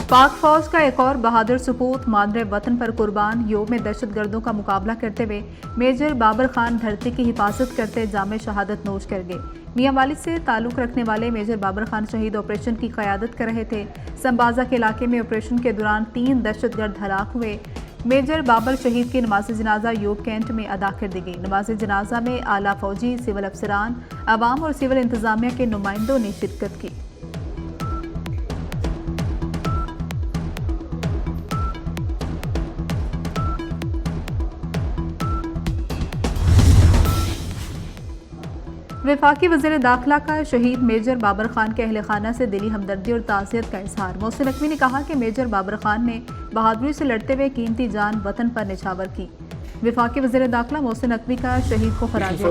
पाक फौज का एक और बहादुर सपूत मादरे वतन पर कुर्बान। योग में दहशतगर्दों का मुकाबला करते हुए मेजर बाबर खान धरती की हिफाजत करते जामे शहादत नोश कर गए। मियां वालिद से ताल्लुक रखने वाले मेजर बाबर खान शहीद ऑपरेशन की क़यादत कर रहे थे। संबाजा के इलाके में ऑपरेशन के दौरान 3 दहशतगर्द हलाक हुए। मेजर बाबर शहीद की नमाज जनाजा योग कैंट में अदा कर दी गई। नमाज जनाजा में आला फौजी, सिविल अफसरान, अवाम और सिविल इंतजामिया के नुमाइंदों ने शिरकत की। वफाकी वज़ीर दाखिला का शहीद मेजर बाबर खान के अहल खाना से दिली हमदर्दी और ताज़ियत का इजहार। मोहसिन नकवी ने कहा कि मेजर बाबर खान ने बहादुरी से लड़ते हुए कीमती जान वतन पर निछावर की। वफाकी वज़ीर दाखिला मोहसिन नकवी का शहीद को खराज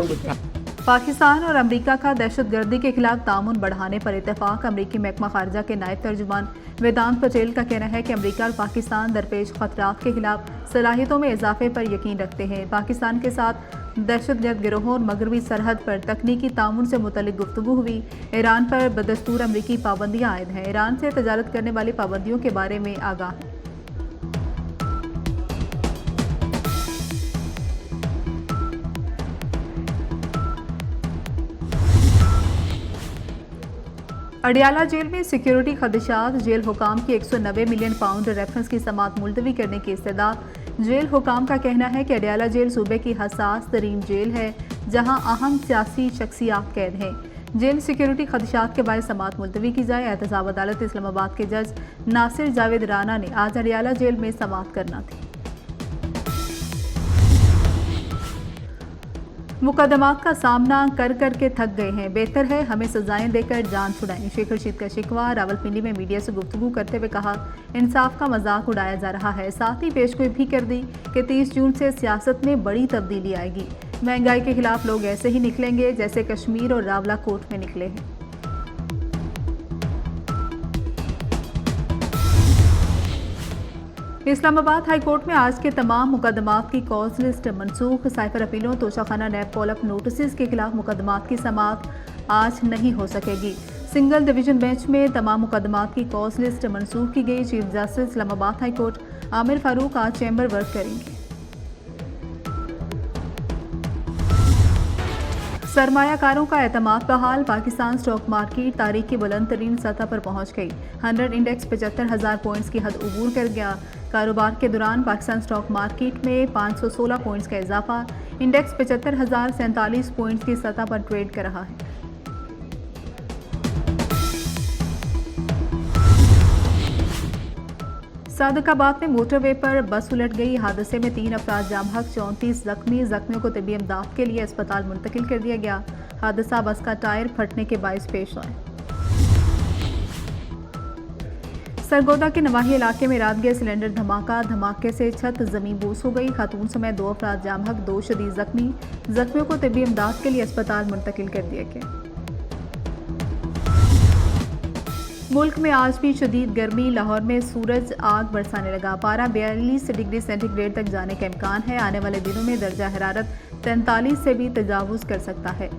पाकिस्तान और अमरीका का दहशतगर्दी के खिलाफ तामुन बढ़ाने पर इत्तेफाक। अमरीकी महकमा खारजा के नायब तर्जुमान वेदांत पटेल का कहना है कि अमरीका और पाकिस्तान दरपेश खतरात के खिलाफ सलाहियतों में इजाफे पर यकीन रखते हैं। पाकिस्तान के साथ दहशतगर्द गिरोहों और मगरबी सरहद पर तकनीकी तामुन से मुतल्लिक गुफ्तगू हुई। ईरान पर बदस्तूर अमरीकी पाबंदियां आयद हैं। ईरान से तजारत करने वाली पाबंदियों के बारे में आगाह है। अडियाला जेल में सिक्योरिटी खदशात। जेल हुकाम की 190 मिलियन पाउंड रेफरेंस की समात मुलतवी करने की इस्तदा। जेल हुकाम का कहना है कि अडियाला जेल सूबे की हसास तरीन जेल है जहां अहम सियासी शख्सियात कैद हैं। जेल सिक्योरिटी खदशात के बायस समात मुलतवी की जाए। एहतसाब अदालत इस्लामाबाद के जज नासिर जावेद राना ने आज अडियाला जेल में समात करना थी। मुकदमात का सामना कर कर के थक गए हैं, बेहतर है हमें सजाएं देकर जान छुड़ाएं। शेख रशीद का शिकवा। रावलपिंडी में मीडिया से गुफ्तगू करते हुए कहा, इंसाफ का मजाक उड़ाया जा रहा है। साथ ही पेशगोई भी कर दी कि 30 जून से सियासत में बड़ी तब्दीली आएगी। महंगाई के खिलाफ लोग ऐसे ही निकलेंगे जैसे कश्मीर और रावलाकोट में निकले हैं। इस्लामाबाद हाई कोर्ट में आज के तमाम मुकदमात की कॉज लिस्ट मनसूख। साइफर अपीलों, तोशाखाना नैब कॉलअप नोटिस के खिलाफ मुकदमात की समाअत आज नहीं हो सकेगी। सिंगल डिवीजन बेंच में तमाम मुकदमात की कॉज लिस्ट मनसूख की गई। Chief justice Islamabad high court Aamir Farooq आज चैम्बर वर्क करेंगे। सरमायाकारों का एतमाद बहाल। पाकिस्तान स्टॉक मार्केट तारीख की बुलंद तरीन सतह पर पहुंच गई। 100 इंडेक्स 75,000 पॉइंट्स की हद अबूर कर गया। कारोबार के दौरान पाकिस्तान स्टॉक मार्केट में 516 पॉइंट्स का इजाफा। इंडेक्स 75,047 पॉइंट्स की सतह पर ट्रेड कर रहा है। सादकाबाद में मोटरवे पर बस उलट गई। हादसे में 3 अफराद जाम हक, 34 जख्मी। जख्मियों को तिब्बी इमदाद के लिए अस्पताल मुंतकिल कर दिया गया। हादसा बस का टायर फटने के बायस पेश आया। सरगोदा के नवाही इलाके में रात गैस सिलेंडर धमाका। धमाके से छत जमीन बोस हो गई। खातून समेत 2 अफराद जाम हक, 2 शदीद जख्मी। जख्मियों को तिब्बी इमदाद के लिए अस्पताल मुंतकिल कर दिया गया। मुल्क में आज भी शदीद गर्मी। लाहौर में सूरज आग बरसाने लगा। पारा 42 डिग्री सेंटीग्रेड तक जाने का इम्कान है। आने वाले दिनों में दर्जा हरारत 43 से भी तजावुज कर सकता है।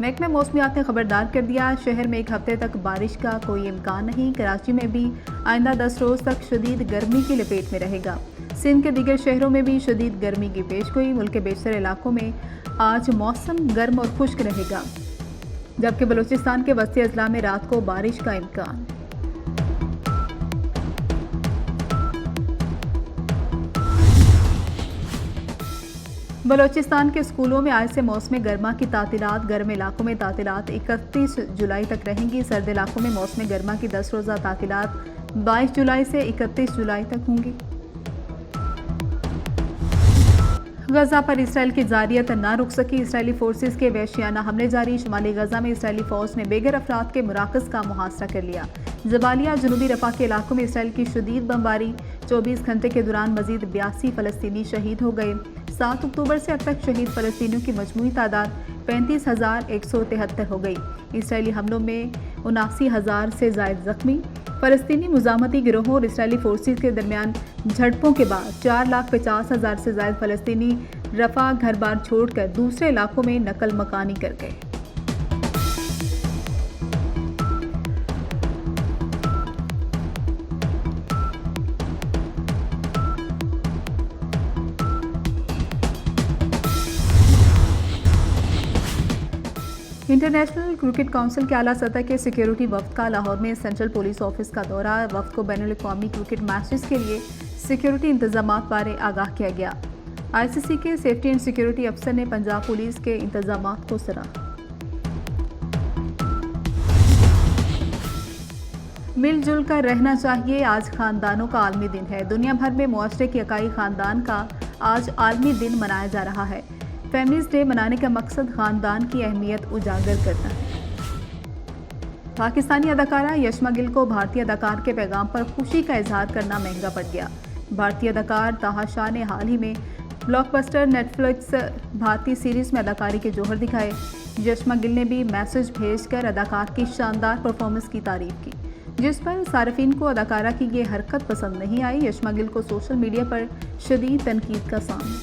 महकमा मौसमियात ने खबरदार कर दिया, शहर में 1 हफ्ते तक बारिश का कोई इम्कान नहीं। कराची में भी आइंदा 10 रोज तक शदीद गर्मी की लपेट में रहेगा। सिंध के दीगर शहरों में भी शदीद गर्मी की पेशगोई। मुल्क के बेशतर इलाकों में आज मौसम गर्म और खुश्क रहेगा, जबकि बलूचिस्तान के वस्ती अजला में रात को बारिश का इम्कान। बलूचिस्तान के स्कूलों में आज से मौसम गर्मा की तातीलात। गर्म इलाकों में तातीलात 31 जुलाई तक रहेंगी। सर्द इलाकों में मौसम गर्मा की 10 रोज़ा तातीलात 22 जुलाई से 31 जुलाई तक होंगी। गजा पर इसराइल की जारियत न रुक सकी। इसराइली फोर्सेस के वहशियाना हमले जारी। शुमाली गजा में इसराइली फौज ने बेघर अफराद के मुराकज़ का मुहासरा कर लिया। जबालिया जनूबी रफा के इलाकों में इसराइल की शदीद बमबारी। 24 घंटे के दौरान मजीद 82 फ़लस्तीनी शहीद हो गए। 7 अक्टूबर से अब तक शहीद फ़लस्तीनियों की मजमूई तादाद 35,173 हो गई। इसराइली हमलों में 79,000 से ज़ायद जख्मी। फ़लस्तीनी मुजामती गिरोहों और इसराइली फोर्सेस के दरमियान झड़पों के बाद 4,50,000 से ज़ायद फ़लस्तीनी रफ़ा घर बार छोड़कर दूसरे इलाकों में नकल मकानी कर गए। इंटरनेशनल क्रिकेट काउंसिल के आला सतह के सिक्योरिटी वफ्द का लाहौर में सेंट्रल पुलिस ऑफिस का दौरा। वफ्द को बैनुल-अक़वामी क्रिकेट मैचेस के लिए सिक्योरिटी इंतजामात बारे आगाह किया गया। ICC के सेफ्टी एंड सिक्योरिटी अफसर ने पंजाब पुलिस के इंतजामात को सराहा। मिलजुल कर रहना चाहिए, आज खानदानों का आलमी दिन है। दुनिया भर में मुआशरे के इकाई खानदान का आज आलमी दिन मनाया जा रहा है। फैमिलीज डे मनाने का मकसद खानदान की अहमियत उजागर करना है। पाकिस्तानी अदाकारा यशमा गिल को भारतीय अदाकार के पैगाम पर खुशी का इजहार करना महंगा पड़ गया। भारतीय अदाकार ताहा शाह ने हाल ही में ब्लॉकबस्टर नेटफ्लिक्स भारतीय सीरीज में अदाकारी के जौहर दिखाए। यशमा गिल ने भी मैसेज भेजकर अदाकार की शानदार परफॉर्मेंस की तारीफ की, जिस पर सार्फिन को अदाकारा की ये हरकत पसंद नहीं आई। यशमा गिल को सोशल मीडिया पर शदीद तनकीद का सामना।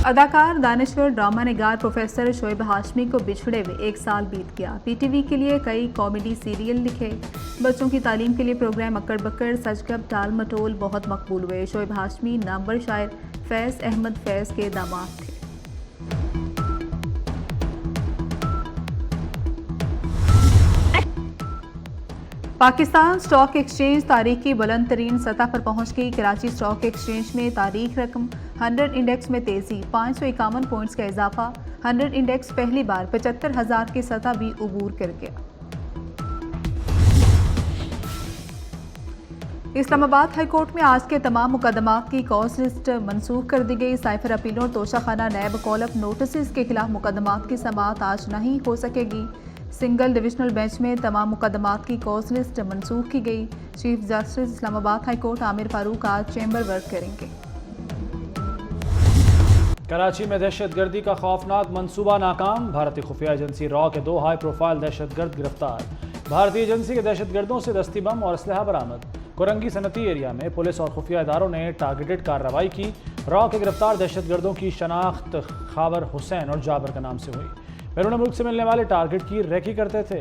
अदाकार, दानिश्वर, ड्रामा निगार प्रोफेसर शोएब हाशमी को बिछड़े हुए 1 साल बीत गया। PTV के लिए कई कॉमेडी सीरियल लिखे, बच्चों की तालीम के लिए प्रोग्राम अक्कड़ बक्कड़, सचगप, टाल मटोल बहुत मकबूल हुए। शोएब हाशमी नामवर शायर फैज़ अहमद फैज़ के दामाद थे। पाकिस्तान स्टॉक एक्सचेंज तारीख की बुलंद तरीन सतह पर पहुंच गई। कराची स्टॉक एक्सचेंज में तारीख रकम 100 इंडेक्स में तेजी, 551 पॉइंट्स का इजाफा। 100 इंडेक्स पहली बार 75,000 की सतह भी उबूर कर गया। इस्लामाबाद हाई कोर्ट में आज के तमाम मुकदमात की कॉज लिस्ट मनसूख कर दी गई। साइफर अपीलों और तोशाखाना नैब कॉलअप नोटिस के खिलाफ मुकदमात की समाअत आज नहीं हो सकेगी। सिंगल डिविजनल बेंच में तमाम मुकदमात की कॉज लिस्ट मनसूख की गई। Chief justice Islamabad high court Aamir Farooq आज चैम्बर वर्क करेंगे। कराची में दहशतगर्दी का खौफनाक मंसूबा नाकाम, भारतीय खुफिया एजेंसी रॉ के 2 हाई प्रोफाइल दहशतगर्द गिरफ्तार। भारतीय एजेंसी के दहशतगर्दों से दस्ती बम और असलहा बरामद। कोरंगी सनती एरिया में पुलिस और खुफिया इदारों ने टारगेटेड कार्रवाई की। रॉ के गिरफ्तार दहशतगर्दों की शनाख्त खाबर हुसैन और जाबर के नाम से हुई। बैरून मुल्क से मिलने वाले टारगेट की रेकी करते थे।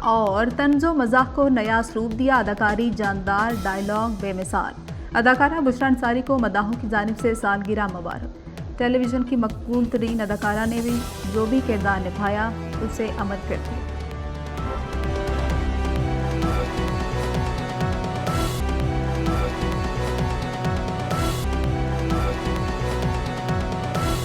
और तंजो मजाक को नया असलूब दिया, अदाकारी जानदार, डायलॉग बेमिसाल। अदाकारा बुशरा अंसारी को मदाहों की जानिब से सालगिरह मुबारक। टेलीविजन की मकबूल तरीन अदाकारा ने भी जो भी किरदार निभाया उसे अमर कर दिया।